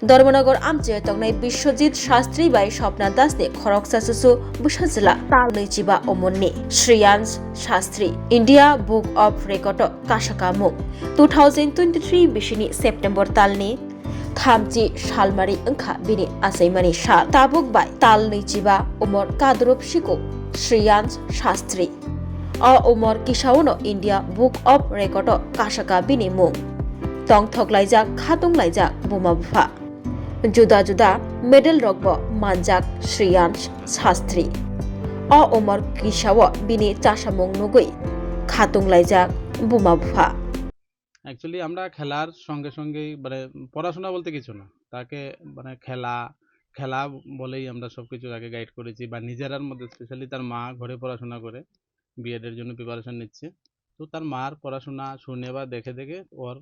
धर्मनगर आमचे तंगनाय बिश्वजित शास्त्री बाय स्वप्ना दास ने खरक सासुसु बुसाजिला ताल नैजिबा अमननि Shreyansh Shastri India book of record काशाकामु 2023 बिसिनि सेप्टेम्बर तालनि थामजि सालमारि ओंखा बिनि आसैमानि साल ताबुक बाय ताल नैजिबा उमर कादरुप सिकु श्रेयांश शास्त्री अ उमर किसाउनो इंडिया बुक ऑफ रेकर्ड काशाका बिनि मुं तं थकलायजाक खातुंलायजाक बुमा बुफा जुदा जुदा मेडेल रगबो मानजाक श्रेयांश शास्त्री अ उमर किसाव बिनि चासामुं नुगै खातुंलायजाक बुमा बुफा। অ্যাকচুয়ালি আমরা খেলার সঙ্গে সঙ্গেই মানে পড়াশোনা বলতে কিছু না, তাকে মানে খেলা খেলা বলেই আমরা সবকিছু আগে গাইড করেছি, বা নিজেরার মধ্যে স্পেশালি তার মা ঘরে পড়াশোনা করে বিএড এর জন্য প্রিপারেশন নিচ্ছে। তো তার মার পড়াশোনা শুনে বা দেখে দেখে ওর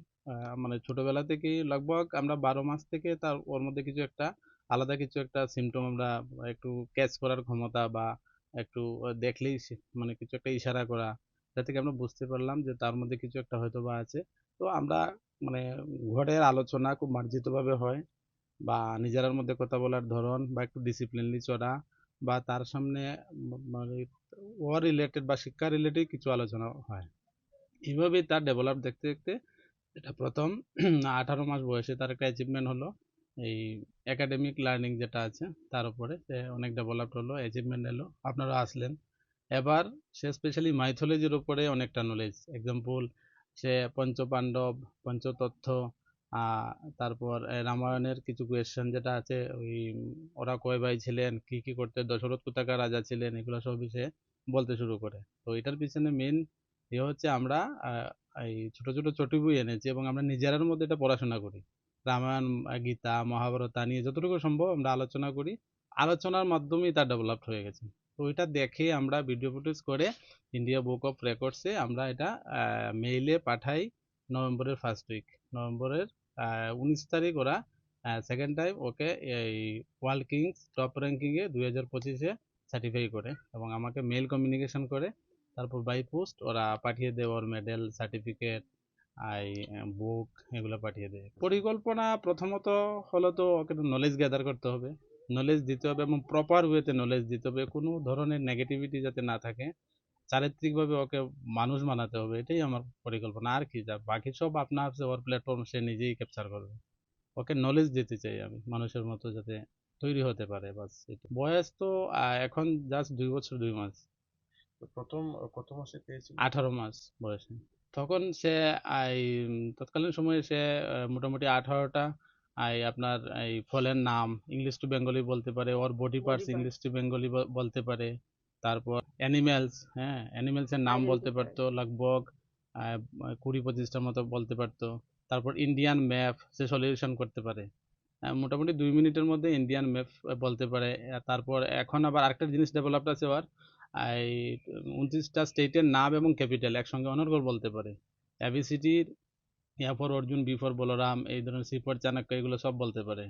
মানে ছোটবেলা থেকেই লগভগ আমরা 12 মাস থেকে তার ওর মধ্যে কিছু একটা আলাদা কিছু একটা সিমটম আমরা একটু ক্যাচ করার ক্ষমতা, বা একটু দেখলেই মানে কিছু একটা ইশারা করা, যা থেকে আমরা বুঝতে পারলাম যে তার মধ্যে কিছু একটা হয়তো বা আছে। তো আমরা মানে ঘরের আলোচনা খুব মার্জিতভাবে হয়, বা নিজেরার মধ্যে কথা বলার ধরন, বা একটু ডিসিপ্লিনলি চলা, বা তার সামনে মানে ও রিলেটেড বা শিক্ষা রিলেটেড কিছু আলোচনা হয়। এইভাবেই তার ডেভেলপ দেখতে দেখতে এটা প্রথম 18 মাস বয়সে তার একটা অ্যাচিভমেন্ট হলো এই একাডেমিক লার্নিং যেটা আছে তার উপরে সে অনেক ডেভেলপড হলো, অ্যাচিভমেন্ট এলো, আপনারা আসলেন। এবার সে স্পেশালি মাইথোলজির উপরে অনেকটা নলেজ, এক্সাম্পল সে পঞ্চপাণ্ডব, পঞ্চতত্ত্ব, তারপর রামায়ণের কিছু কোয়েশ্চেন যেটা আছে ওই ওরা কয় ভাই ছিলেন, কি কি করতে, দশরথ কোথাকার রাজা ছিলেন, এগুলো সবই সে বলতে শুরু করে। তো এটার পিছনে মেন হচ্ছে আমরা এই ছোট ছোট চটি বই এনেছি এবং আমরা নিজেরার মধ্যে এটা পড়াশোনা করি। রামায়ণ, গীতা, মহাভারত তা নিয়ে যতটুকু সম্ভব আমরা আলোচনা করি। আলোচনার মাধ্যমেই তা ডেভেলপড হয়ে গেছে। তো ওইটা দেখে আমরা ভিডিও ফুটেজ করে ইন্ডিয়া বুক অফ রেকর্ডসে আমরা এটা মেইলে পাঠাই। নভেম্বরের ফার্স্ট উইক, নভেম্বরের 19 তারিখ ওরা সেকেন্ড টাইম ওকে এই ওয়ার্ল্ড কিংস টপ র্যাঙ্কিংয়ে 2025-এ সার্টিফাই করে এবং আমাকে মেইল কমিউনিকেশন করে। তারপর বাই পোস্ট ওরা পাঠিয়ে দেয় ওর মেডেল, সার্টিফিকেট, এই বুক, এগুলো পাঠিয়ে দেয়। পরিকল্পনা প্রথমত হলো তো ওকে নলেজ গ্যাদার করতে হবে, নলেজ দিতে হবে এবং প্রপার ওয়েতে নলেজ দিতে হবে, কোনো ধরনের নেগেটিভিটি যাতে না থাকে, চারিত্রিকভাবে ওকে মানুষ বানাতে হবে। এটাই আমার পরিকল্পনা। আর কি, যা বাকি সব আপনার ওর প্ল্যাটফর্ম সে নিজেই ক্যাপচার করবে। ওকে নলেজ দিতে চাই আমি, মানুষের মতো যাতে তৈরি হতে পারে, বাস এটা। বয়স তো এখন জাস্ট 2 বছর 2 মাস। প্রথম কত মাসে পেয়েছিল? 18 মাস বয়সে। তখন সে এই তৎকালীন সময়ে সে মোটামুটি 18টা আপনার এই ফলের নাম ইংলিশ টু বেঙ্গলি বলতে পারে, ওর body parts English to Bengali বলতে পারে। তারপর অ্যানিমেলস, হ্যাঁ অ্যানিমেলসের নাম বলতে পারতো লগভগ 20-25টার মতো বলতে পারতো। তারপর ইন্ডিয়ান ম্যাপ সে সলিউশন করতে পারে, মোটামুটি 2 মিনিটের মধ্যে ইন্ডিয়ান ম্যাপ বলতে পারে। তারপর এখন আবার আরেকটা জিনিস ডেভেলপড আছে ওর, এই 29টা স্টেটের নাম এবং ক্যাপিটাল একসঙ্গে অনর্গল বলতে পারে। এবিসিটির A for Arjun, B for Balram, এই ধরনের সি ফর চাণক্য, এগুলো সব বলতে পারে,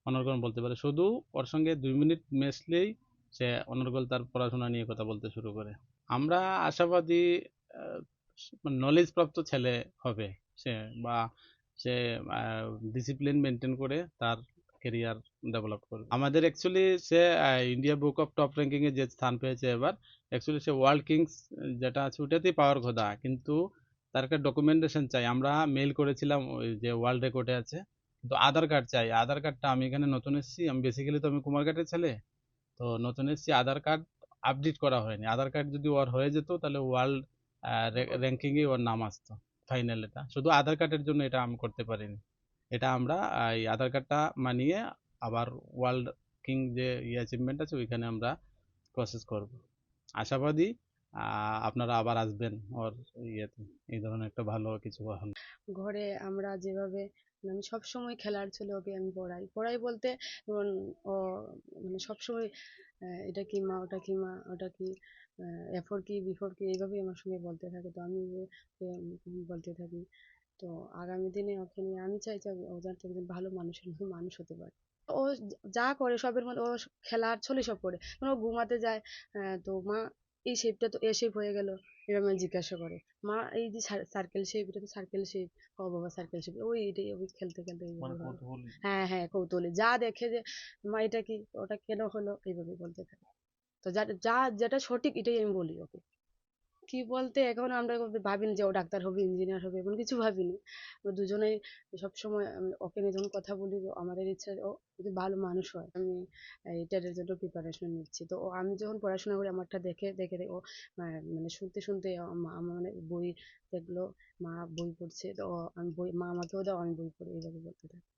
অনর্গল বলতে পারে। শুধু ওর সঙ্গে 2 মিনিট মেশলেই সে অনর্গল তার পড়াশোনা নিয়ে কথা বলতে শুরু করে। আমরা আশাবাদী নলেজ প্রাপ্ত ছেলে হবে সে, বা সে ডিসিপ্লিন মেনটেন করে তার কেরিয়ার ডেভেলপ করবে। আমাদের অ্যাকচুয়ালি সে India book of top ranking এ যে স্থান পেয়েছে এবার, অ্যাকচুয়ালি সে ওয়ার্ল্ড কিংস যেটা আছে ওটাতেই পাওয়ার কথা, কিন্তু তার একটা ডকুমেন্টেশন চাই। আমরা মেইল করেছিলাম ওই যে ওয়ার্ল্ড রেকর্ডে আছে, কিন্তু আধার কার্ড চাই। আধার কার্ডটা আমি এখানে নতুন এসেছি, আমি বেসিক্যালি তো আমি কুমারঘাটের ছেলে, তো নতুন এসেছি, আধার কার্ড আপডেট করা হয়নি। আধার কার্ড যদি ওর হয়ে যেত তাহলে ওয়ার্ল্ড র্যাঙ্কিং এ ওর নাম আসতো ফাইনাল। এটা শুধু আধার কার্ডের জন্য এটা আমি করতে পারিনি। এটা আমরা এই আধার কার্ডটা মানিয়ে আবার ওয়ার্ল্ড কিং যে অ্যাচিভমেন্ট আছে ওইখানে আমরা প্রসেস করব। আশাবাদী আপনারা আবার আসবেন ওর ইয়েতে, এই ধরনের একটা ভালো কিছু হলো। ঘরে আমরা যেভাবে আমি সবসময় খেলার ছেলে, ওকে আমি পড়াই পড়াই বলতে যেমন ও মানে সবসময় এটা কি মা, ওটা কি মা, ওটা কি, এফোর কি, বিফোর কি, এইভাবেই আমার সঙ্গে বলতে থাকে। তো আমি ওকে বলতে থাকি। তো আগামী দিনে ওকে নিয়ে আমি চাই যে ও যাতে একজন ভালো মানুষের মতো মানুষ হতে পারে। ও যা করে সবের মধ্যে ও খেলার ছলে সব করে। মানে ও ঘুমাতে যায়, তো মা এই শেপটা তো এ শেপ হয়ে গেল, এবার মানে জিজ্ঞাসা করে মা এই যে সার্কেল শেপ, এটা তো সার্কেল শেপ। ও বাবা সার্কেল শেপ, ওই এটাই ওই খেলতে খেলতে মানে এইভাবে হলো। কৌতূহলী। হ্যাঁ হ্যাঁ কৌতূহলী, যা দেখে যে মা এটা কি, ওটা কেন হলো, এইভাবে বলতে থাকে। তো যেটা সঠিক এটাই আমি বলি ওকে। কি বলতে এখন আমরা ভাবিনি যে ও ডাক্তার হবে, ইঞ্জিনিয়ার হবে, এমন কিছু ভাবিনি। আমরা দুজনেই সবসময় ওকে নিয়ে যখন কথা বলি, তো আমাদের ইচ্ছা ও যদি ভালো মানুষ হয়। আমি এই টেটের জন্য প্রিপারেশন নিচ্ছি, তো আমি যখন পড়াশোনা করি আমারটা দেখে দেখে ও মানে শুনতে শুনতে আমার মানে বই দেখলো, মা বই পড়ছে, তো আমি বই, মা আমাকেও দাও আমি বই পড়ি, এইভাবে বলতে থাকে।